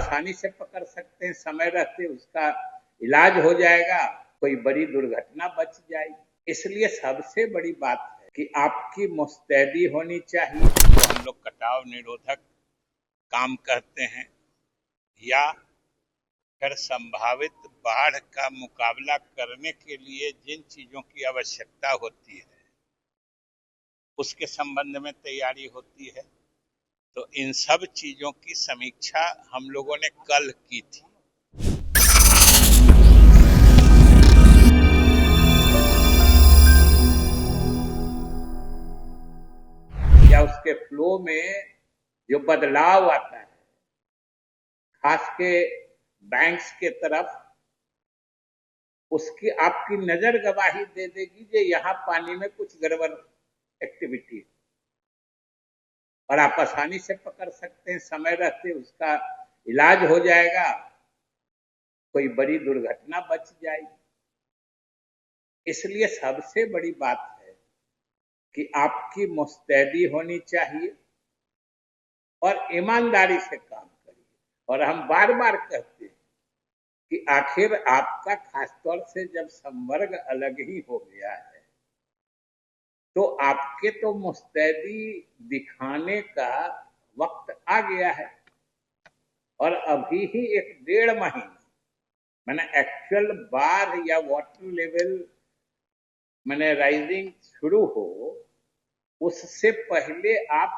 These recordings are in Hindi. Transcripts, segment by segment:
आसानी से पकड़ सकते हैं, समय रहते उसका इलाज हो जाएगा, कोई बड़ी दुर्घटना बच जाएगी। इसलिए सबसे बड़ी बात है कि आपकी मुस्तैदी होनी चाहिए। तो हम लोग कटाव निरोधक काम करते हैं या फिर संभावित बाढ़ का मुकाबला करने के लिए जिन चीजों की आवश्यकता होती है उसके संबंध में तैयारी होती है। तो इन सब चीजों की समीक्षा हम लोगों ने कल की थी। या उसके फ्लो में जो बदलाव आता है, खास के बैंक्स के तरफ, उसकी आपकी नजर गवाही दे देगी कि यहाँ पानी में कुछ गड़बड़ एक्टिविटी है और आप आसानी से पकड़ सकते हैं, समय रहते उसका इलाज हो जाएगा, कोई बड़ी दुर्घटना बच जाएगी। इसलिए सबसे बड़ी बात है कि आपकी मुस्तैदी होनी चाहिए और ईमानदारी से काम करिए। और हम बार बार कहते हैं कि आखिर आपका खासतौर से जब संवर्ग अलग ही हो गया है तो आपके तो मुस्तैदी दिखाने का वक्त आ गया है। और अभी ही 1-1.5 महीना मैंने एक्चुअल बाढ़ या वाटर लेवल मैंने राइजिंग शुरू हो, उससे पहले आप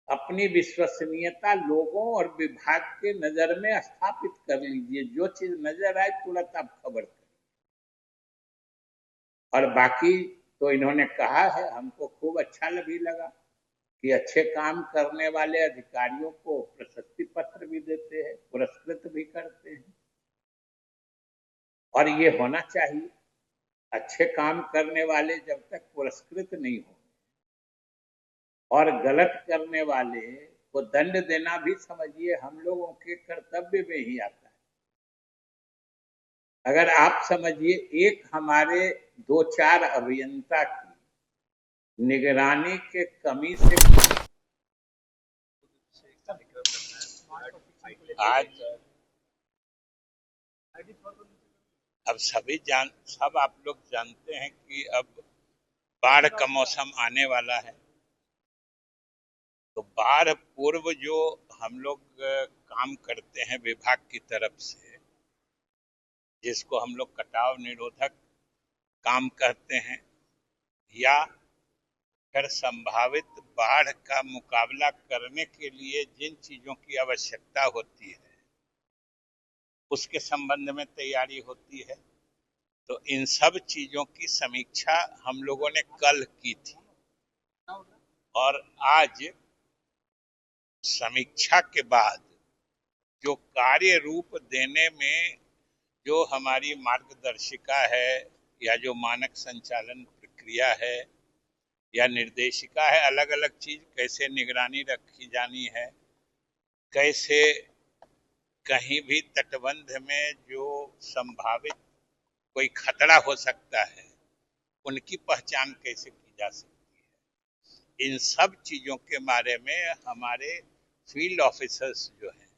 अपनी विश्वसनीयता लोगों और विभाग के नजर में स्थापित कर लीजिए। जो चीज नजर आए तुरंत आप खबर करें। और बाकी तो इन्होंने कहा है, हमको खूब अच्छा भी लगा कि अच्छे काम करने वाले अधिकारियों को प्रशस्ति पत्र भी देते हैं, पुरस्कृत भी करते हैं, और ये होना चाहिए। अच्छे काम करने वाले जब तक पुरस्कृत नहीं हो और गलत करने वाले को दंड देना भी समझिए हम लोगों के कर्तव्य में ही आता है। अगर आप समझिए एक हमारे 2-4 अभियंता की निगरानी के कमी से आज अब सब आप लोग जानते हैं कि अब बाढ़ का मौसम आने वाला है। तो बाढ़ पूर्व जो हम लोग काम करते हैं विभाग की तरफ से, जिसको हम लोग कटाव निरोधक काम कहते हैं, या फिर संभावित बाढ़ का मुकाबला करने के लिए जिन चीजों की आवश्यकता होती है उसके संबंध में तैयारी होती है। तो इन सब चीजों की समीक्षा हम लोगों ने कल की थी और आज समीक्षा के बाद जो कार्य रूप देने में जो हमारी मार्गदर्शिका है या जो मानक संचालन प्रक्रिया है या निर्देशिका है, अलग अलग चीज कैसे निगरानी रखी जानी है, कैसे कहीं भी तटबंध में जो संभावित कोई खतरा हो सकता है उनकी पहचान कैसे की जा सकती है, इन सब चीजों के बारे में हमारे फील्ड ऑफिसर्स जो हैं,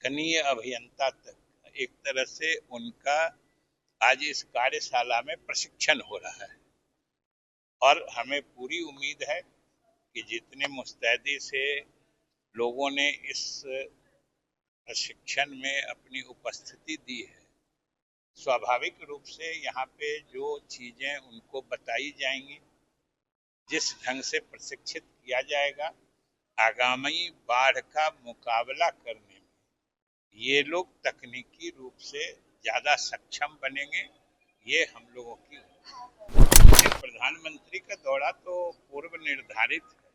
कनीय अभियंता तक, एक तरह से उनका आज इस कार्यशाला में प्रशिक्षण हो रहा है। और हमें पूरी उम्मीद है कि जितने मुस्तैदी से लोगों ने इस प्रशिक्षण में अपनी उपस्थिति दी है, स्वाभाविक रूप से यहाँ पे जो चीजें उनको बताई जाएंगी, जिस ढंग से प्रशिक्षित किया जाएगा, आगामी बाढ़ का मुकाबला करने में ये लोग तकनीकी रूप से ज्यादा सक्षम बनेंगे, ये हम लोगों की प्रधानमंत्री का दौरा तो पूर्व निर्धारित है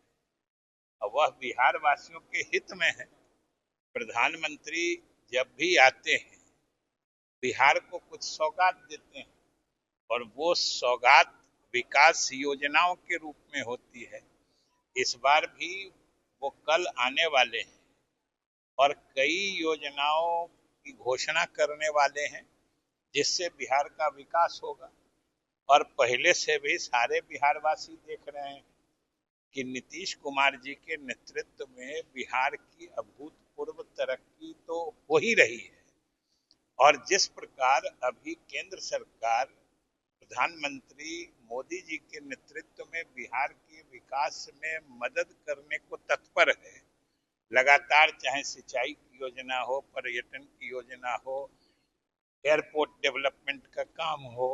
और वह बिहार वासियों के हित में है। प्रधानमंत्री जब भी आते हैं बिहार को कुछ सौगात देते हैं और वो सौगात विकास योजनाओं के रूप में होती है। इस बार भी वो कल आने वाले हैं और कई योजनाओं की घोषणा करने वाले हैं जिससे बिहार का विकास होगा। और पहले से भी सारे बिहारवासी देख रहे हैं कि नीतीश कुमार जी के नेतृत्व में बिहार की अभूतपूर्व तरक्की तो हो ही रही है, और जिस प्रकार अभी केंद्र सरकार प्रधानमंत्री मोदी जी के नेतृत्व में बिहार के विकास में मदद करने को तत्पर है, लगातार चाहे सिंचाई की योजना हो, पर्यटन की योजना हो, एयरपोर्ट डेवलपमेंट का काम हो,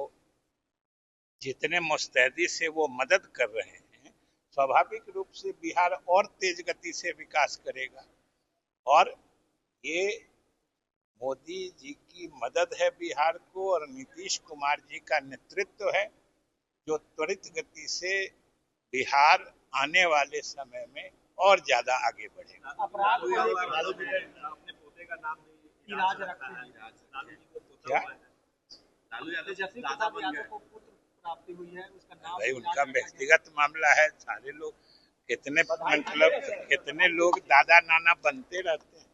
जितने मुस्तैदी से वो मदद कर रहे हैं, स्वाभाविक रूप से बिहार और तेज गति से विकास करेगा। और ये मोदी जी की मदद है बिहार को, और नीतीश कुमार जी का नेतृत्व है जो त्वरित गति से बिहार आने वाले समय में और ज्यादा आगे बढ़ेगा। अपराध अपने पोते का नाम इराज रखा है, लालू जी को पोता क्या? हुआ है, लालू यादव दादा बन गए को पुत्र प्राप्ति हुई है, उसका नाम भाई उनका व्यक्तिगत मामला है, सारे लोग कितने मतलब कितने लोग दादा नाना बनते रहते हैं।